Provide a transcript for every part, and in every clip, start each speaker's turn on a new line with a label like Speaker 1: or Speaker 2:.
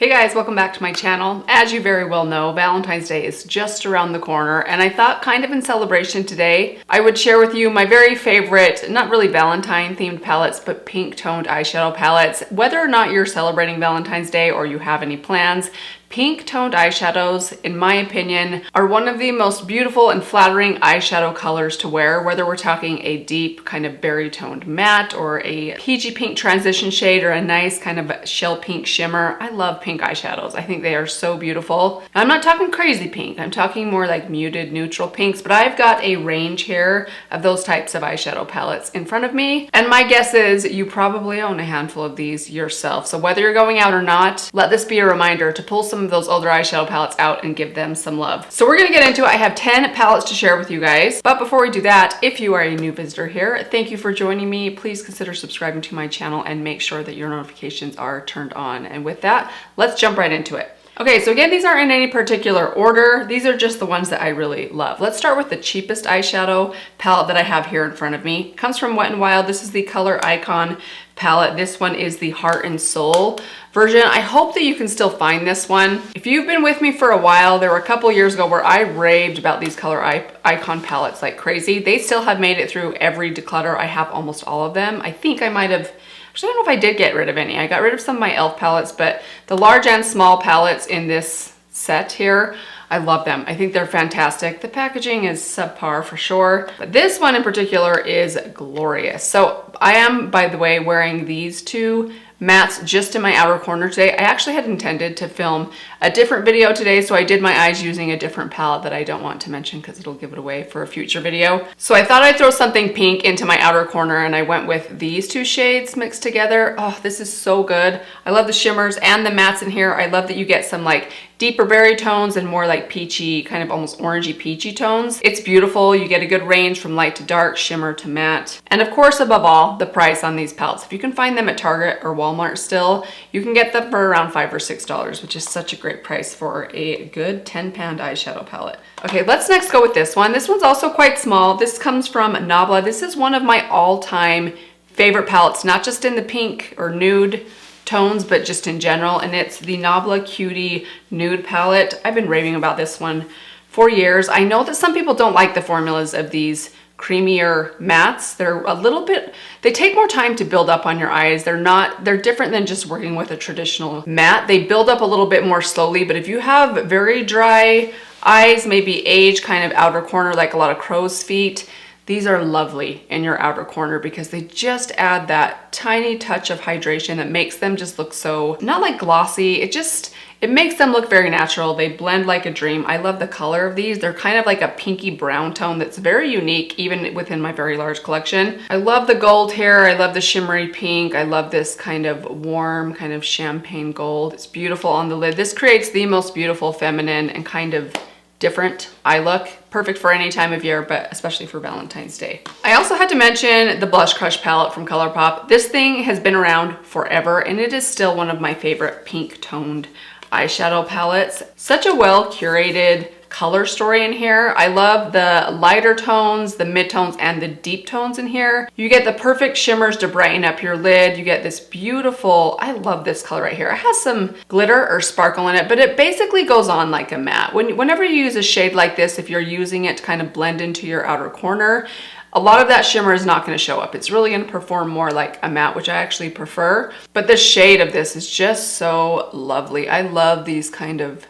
Speaker 1: Hey guys, welcome back to my channel. As you very well know, Valentine's Day is just around the corner, and I thought kind of in celebration today, I would share with you my very favorite, not really Valentine themed palettes, but pink toned eyeshadow palettes. Whether or not you're celebrating Valentine's Day or you have any plans, pink toned eyeshadows, in my opinion, are one of the most beautiful and flattering eyeshadow colors to wear, whether we're talking a deep kind of berry toned matte or a peachy pink transition shade or a nice kind of shell pink shimmer. I love pink eyeshadows. I think they are so beautiful. I'm not talking crazy pink. I'm talking more like muted neutral pinks, but I've got a range here of those types of eyeshadow palettes in front of me. And my guess is you probably own a handful of these yourself. So whether you're going out or not, let this be a reminder to pull some of those older eyeshadow palettes out and give them some love. So we're gonna get into it. I have 10 palettes to share with you guys. But before we do that, if you are a new visitor here, thank you for joining me. Please consider subscribing to my channel and make sure that your notifications are turned on. And with that, let's jump right into it. Okay, so again, these aren't in any particular order. These are just the ones that I really love. Let's start with the cheapest eyeshadow palette that I have here in front of me. It comes from Wet n Wild. This is the Color Icon palette. This one is the Heart and Soul version. I hope that you can still find this one. If you've been with me for a while, there were a couple years ago where I raved about these Color Icon palettes like crazy. They still have made it through every declutter. I have almost all of them. I think I might have, actually, I don't know if I did get rid of any. I got rid of some of my e.l.f. palettes, but the large and small palettes in this set here, I love them. I think they're fantastic. The packaging is subpar for sure, but this one in particular is glorious. So I am, by the way, wearing these two mattes just in my outer corner today. I actually had intended to film a different video today, so I did my eyes using a different palette that I don't want to mention because it'll give it away for a future video. So I thought I'd throw something pink into my outer corner, and I went with these two shades mixed together. Oh, this is so good. I love the shimmers and the mattes in here. I love that you get some like deeper berry tones and more like peachy, kind of almost orangey peachy tones. It's beautiful. You get a good range from light to dark, shimmer to matte. And of course, above all, the price on these palettes. If you can find them at Target or Walmart still, you can get them for around $5 or $6, which is such a great price for a good 10-pound eyeshadow palette. Okay, let's next go with this one. This one's also quite small. This comes from Nabla. This is one of my all-time favorite palettes, not just in the pink or nude tones, but just in general, and it's the Nabla Cutie nude palette. I've been raving about this one for years. I know that some people don't like the formulas of these creamier mattes. They're a little bit, they take more time to build up on your eyes. They're different than just working with a traditional matte. They build up a little bit more slowly, but if you have very dry eyes, maybe age kind of outer corner, like a lot of crow's feet, these are lovely in your outer corner because they just add that tiny touch of hydration that makes them just look so, not like glossy, it makes them look very natural. They blend like a dream. I love the color of these. They're kind of like a pinky brown tone that's very unique even within my very large collection. I love the gold here. I love the shimmery pink. I love this kind of warm, kind of champagne gold. It's beautiful on the lid. This creates the most beautiful feminine and kind of different eye look. Perfect for any time of year, but especially for Valentine's Day. I also had to mention the Blush Crush palette from Colourpop. This thing has been around forever, and it is still one of my favorite pink toned eyeshadow palettes. Such a well curated color story in here. I love the lighter tones, the mid-tones, and the deep tones in here. You get the perfect shimmers to brighten up your lid. You get this beautiful, I love this color right here. It has some glitter or sparkle in it, but it basically goes on like a matte. Whenever you use a shade like this, if you're using it to kind of blend into your outer corner, a lot of that shimmer is not going to show up. It's really going to perform more like a matte, which I actually prefer. But the shade of this is just so lovely. I love these kind of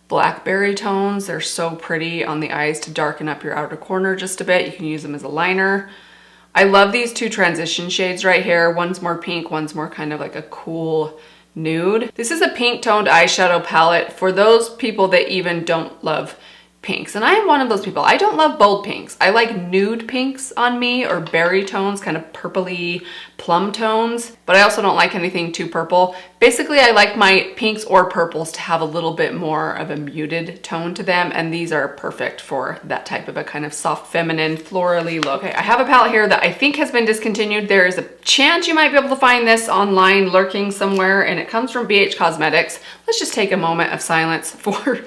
Speaker 1: blackberry tones. They're so pretty on the eyes to darken up your outer corner just a bit. You can use them as a liner. I love these two transition shades right here. One's more pink, one's more kind of like a cool nude. This is a pink toned eyeshadow palette for those people that even don't love pinks, and I am one of those people. I don't love bold pinks. I like nude pinks on me, or berry tones, kind of purpley plum tones, but I also don't like anything too purple. Basically, I like my pinks or purples to have a little bit more of a muted tone to them, and these are perfect for that type of a kind of soft feminine florally look. Okay, I have a palette here that I think has been discontinued. There is a chance you might be able to find this online lurking somewhere, and it comes from BH Cosmetics. Let's just take a moment of silence for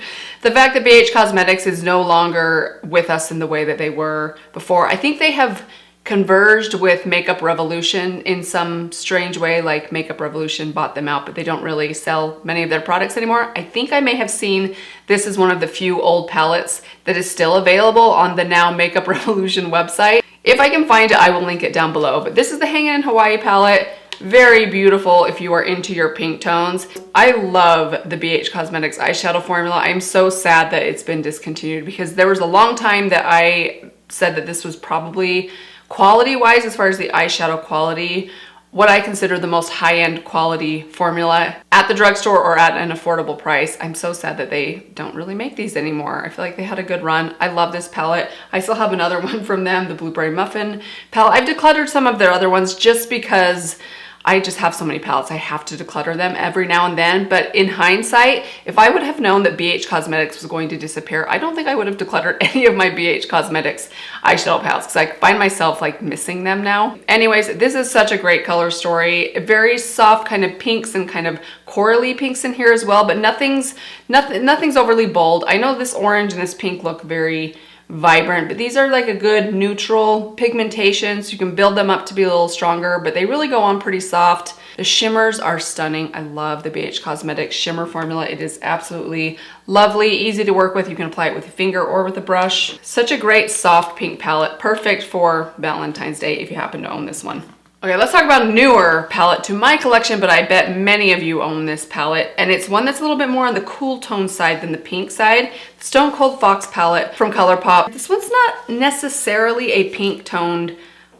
Speaker 1: the fact that BH Cosmetics is no longer with us in the way that they were before. I think they have converged with Makeup Revolution in some strange way, like Makeup Revolution bought them out, but they don't really sell many of their products anymore. I think I may have seen this as one of the few old palettes that is still available on the now Makeup Revolution website. If I can find it, I will link it down below. But this is the Hangin' in Hawaii palette. Very beautiful if you are into your pink tones. I love the BH Cosmetics eyeshadow formula. I'm so sad that it's been discontinued because there was a long time that I said that this was probably quality-wise, as far as the eyeshadow quality, what I consider the most high-end quality formula at the drugstore or at an affordable price. I'm so sad that they don't really make these anymore. I feel like they had a good run. I love this palette. I still have another one from them, the Blueberry Muffin palette. I've decluttered some of their other ones just because I just have so many palettes. I have to declutter them every now and then. But in hindsight, if I would have known that BH Cosmetics was going to disappear, I don't think I would have decluttered any of my BH Cosmetics eyeshadow palettes because I find myself like missing them now. Anyways, this is such a great color story. Very soft kind of pinks and kind of corally pinks in here as well, but nothing's overly bold. I know this orange and this pink look very vibrant, but these are like a good neutral pigmentation, so you can build them up to be a little stronger, but they really go on pretty soft. The shimmers are stunning. I love the BH Cosmetics shimmer formula. It is absolutely lovely, easy to work with. You can apply it with a finger or with a brush. Such a great soft pink palette, perfect for Valentine's Day if you happen to own this one. Okay, let's talk about a newer palette to my collection, but I bet many of you own this palette, and it's one that's a little bit more on the cool tone side than the pink side. Stone Cold Fox palette from Colourpop. This one's not necessarily a pink toned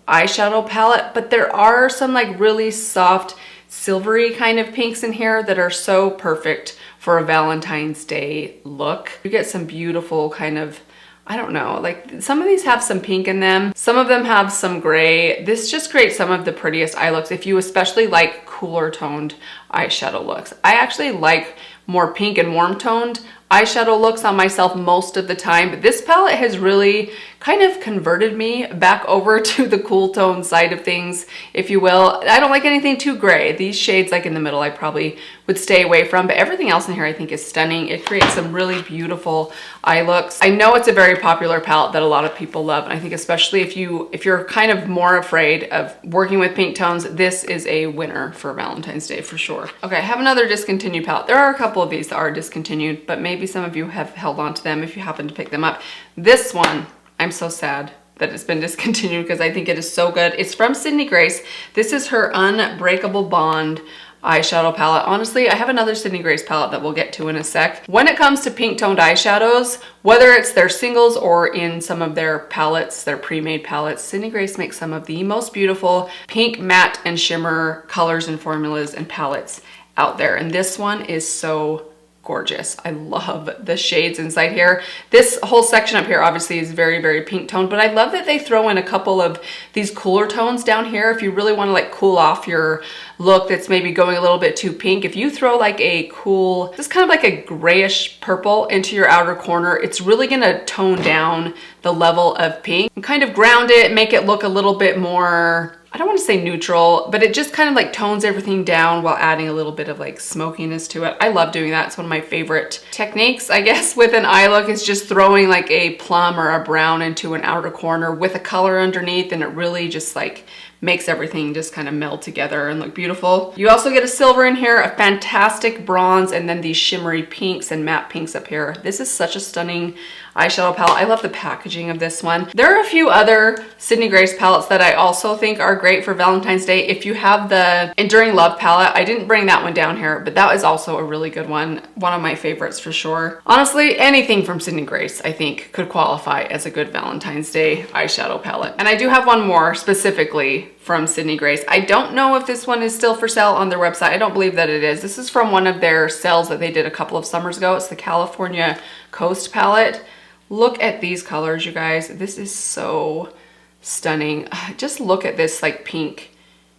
Speaker 1: eyeshadow palette, but there are some like really soft, silvery kind of pinks in here that are so perfect for a Valentine's Day look. You get some beautiful kind of, I don't know, like some of these have some pink in them. Some of them have some gray. This just creates some of the prettiest eye looks if you especially like cooler toned eyeshadow looks. I actually like more pink and warm toned eyeshadow looks on myself most of the time, but this palette has really kind of converted me back over to the cool tone side of things, if you will. I don't like anything too gray. These shades like in the middle I probably would stay away from, but everything else in here I think is stunning. It creates some really beautiful eye looks. I know it's a very popular palette that a lot of people love, and I think especially if you're kind of more afraid of working with pink tones, this is a winner for Valentine's Day for sure. Okay, I have another discontinued palette. There are a couple of these that are discontinued, but maybe some of you have held on to them if you happen to pick them up. This one, I'm so sad that it's been discontinued because I think it is so good. It's from Sydney Grace. This is her Unbreakable Bond eyeshadow palette. Honestly, I have another Sydney Grace palette that we'll get to in a sec. When it comes to pink toned eyeshadows, whether it's their singles or in some of their palettes, their pre-made palettes, Sydney Grace makes some of the most beautiful pink matte and shimmer colors and formulas and palettes out there. And this one is so gorgeous. I love the shades inside here. This whole section up here obviously is very, very pink toned, but I love that they throw in a couple of these cooler tones down here. If you really want to like cool off your look that's maybe going a little bit too pink, if you throw like a cool, just kind of like a grayish purple into your outer corner, it's really gonna tone down the level of pink and kind of ground it, make it look a little bit more, I don't want to say neutral, but it just kind of like tones everything down while adding a little bit of like smokiness to it. I love doing that. It's one of my favorite techniques, I guess, with an eye look, is just throwing like a plum or a brown into an outer corner with a color underneath, and it really just like makes everything just kind of meld together and look beautiful. You also get a silver in here, a fantastic bronze, and then these shimmery pinks and matte pinks up here. This is such a stunning eyeshadow palette. I love the packaging of this one. There are a few other Sydney Grace palettes that I also think are great for Valentine's Day. If you have the Enduring Love palette, I didn't bring that one down here, but that is also a really good one. One of my favorites for sure. Honestly, anything from Sydney Grace I think could qualify as a good Valentine's Day eyeshadow palette. And I do have one more specifically from Sydney Grace. I don't know if this one is still for sale on their website. I don't believe that it is. This is from one of their sales that they did a couple of summers ago. It's the California Coast palette. Look at these colors, you guys. This is so stunning. Just look at this like pink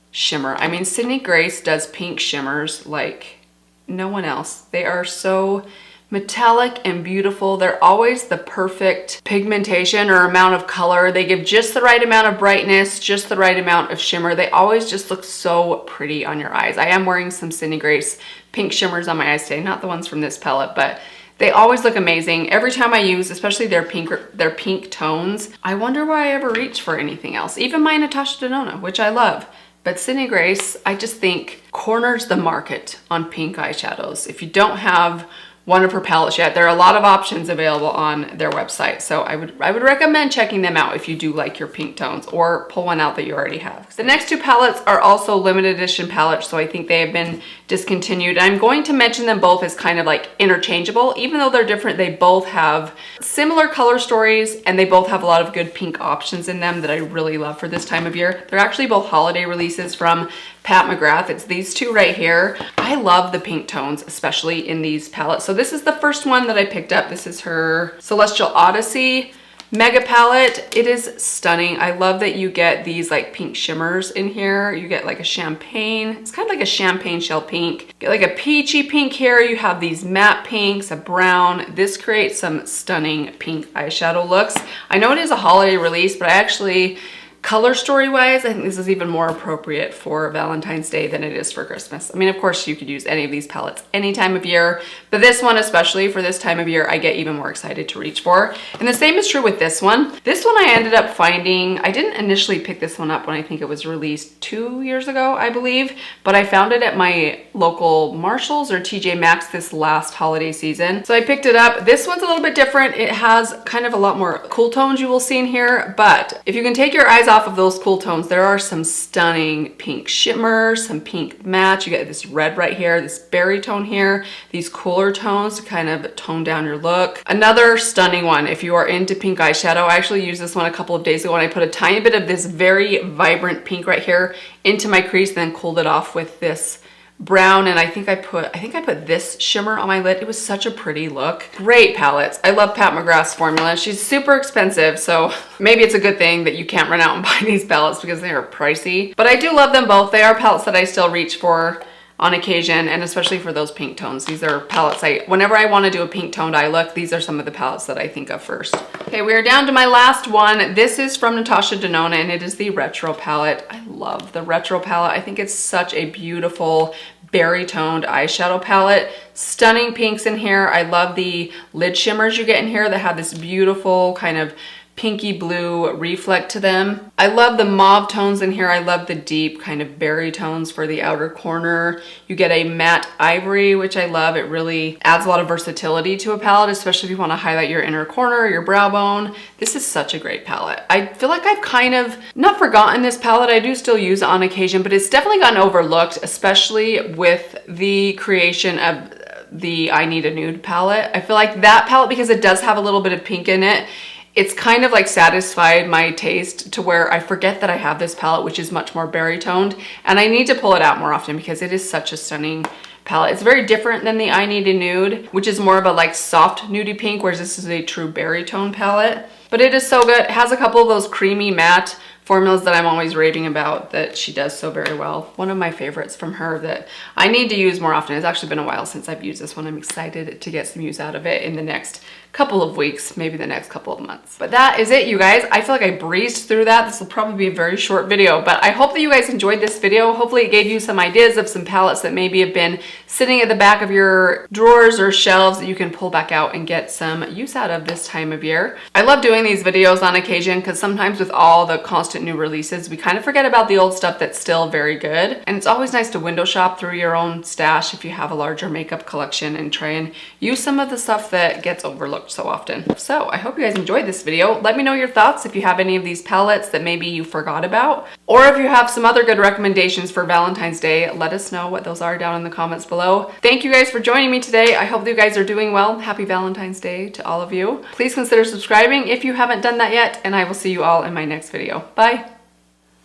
Speaker 1: shimmer. I mean, Sydney Grace does pink shimmers like no one else. They are so metallic and beautiful. They're always the perfect pigmentation or amount of color. They give just the right amount of brightness, just the right amount of shimmer. They always just look so pretty on your eyes. I am wearing some Sydney Grace pink shimmers on my eyes today, not the ones from this palette, but They always look amazing. Every time I use, especially their pink tones, I wonder why I ever reach for anything else. Even my Natasha Denona, which I love. But Sydney Grace, I just think corners the market on pink eyeshadows. If you don't have one of her palettes yet, there are a lot of options available on their website. So I would recommend checking them out if you do like your pink tones, or pull one out that you already have. The next two palettes are also limited edition palettes, so I think they have been discontinued. I'm going to mention them both as kind of like interchangeable. Even though they're different, they both have similar color stories, and they both have a lot of good pink options in them that I really love for this time of year. They're actually both holiday releases from Pat McGrath. It's these two right here. I love the pink tones, especially in these palettes. So this is the first one that I picked up. This is her Celestial Odyssey Mega Palette. It is stunning. I love that you get these like pink shimmers in here. You get like a champagne. It's kind of like a champagne shell pink. You get like a peachy pink here. You have these matte pinks, a brown. This creates some stunning pink eyeshadow looks. I know it is a holiday release, but I actually, color story wise, I think this is even more appropriate for Valentine's Day than it is for Christmas. I mean, of course you could use any of these palettes any time of year, but this one, especially for this time of year, I get even more excited to reach for. And the same is true with this one. This one I ended up finding, I didn't initially pick this one up when I think it was released 2 years ago, I believe, but I found it at my local Marshalls or TJ Maxx this last holiday season. So I picked it up. This one's a little bit different. It has kind of a lot more cool tones you will see in here, but if you can take your eyes off of those cool tones, there are some stunning pink shimmers, some pink matte. You get this red right here, this berry tone here, these cooler tones to kind of tone down your look. Another stunning one, if you are into pink eyeshadow, I actually used this one a couple of days ago, and I put a tiny bit of this very vibrant pink right here into my crease, then cooled it off with this brown, and I think I put this shimmer on my lid. It was such a pretty look. Great palettes. I love Pat McGrath's formula. She's super expensive, so maybe it's a good thing that you can't run out and buy these palettes because they are pricey. But I do love them both. They are palettes that I still reach for on occasion, and especially for those pink tones. These are palettes whenever I want to do a pink toned eye look, these are some of the palettes that I think of first. Okay, we are down to my last one. This is from Natasha Denona, and it is the Retro palette. I love the Retro palette. I think it's such a beautiful berry toned eyeshadow palette. Stunning pinks in here. I love the lid shimmers you get in here that have this beautiful kind of pinky blue reflect to them. I love the mauve tones in here. I love the deep kind of berry tones for the outer corner. You get a matte ivory, which I love. It really adds a lot of versatility to a palette, especially if you want to highlight your inner corner, your brow bone. This is such a great palette. I feel like I've kind of not forgotten this palette. I do still use it on occasion, but it's definitely gotten overlooked, especially with the creation of the I Need a Nude palette. I feel like that palette, because it does have a little bit of pink in it, it's kind of like satisfied my taste to where I forget that I have this palette, which is much more berry toned, and I need to pull it out more often because it is such a stunning palette. It's very different than the I Need a Nude, which is more of a like soft nudie pink, whereas this is a true berry tone palette. But it is so good. It has a couple of those creamy matte formulas that I'm always raving about that she does so very well. One of my favorites from her that I need to use more often. It's actually been a while since I've used this one. I'm excited to get some use out of it in the next couple of weeks, maybe the next couple of months. But that is it, you guys. I feel like I breezed through that. This will probably be a very short video, but I hope that you guys enjoyed this video. Hopefully it gave you some ideas of some palettes that maybe have been sitting at the back of your drawers or shelves that you can pull back out and get some use out of this time of year. I love doing these videos on occasion because sometimes with all the constant new releases, we kind of forget about the old stuff that's still very good. And it's always nice to window shop through your own stash if you have a larger makeup collection and try and use some of the stuff that gets overlooked so often. So I hope you guys enjoyed this video. Let me know your thoughts if you have any of these palettes that maybe you forgot about, or if you have some other good recommendations for Valentine's Day, let us know what those are down in the comments below. Thank you guys for joining me today. I hope you guys are doing well. Happy Valentine's Day to all of you. Please consider subscribing if you haven't done that yet, and I will see you all in my next video. Bye.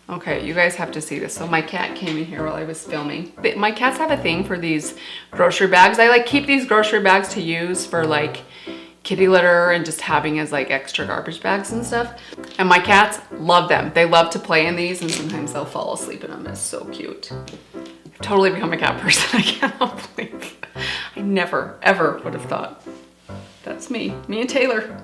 Speaker 1: Okay, you guys have to see this. So my cat came in here while I was filming. My cats have a thing for these grocery bags. I like keep these grocery bags to use for like kitty litter and just having as like extra garbage bags and stuff. And my cats love them. They love to play in these, and sometimes they'll fall asleep in them. It's so cute. I've totally become a cat person. I cannot believe. I never, ever would have thought. That's me and Taylor.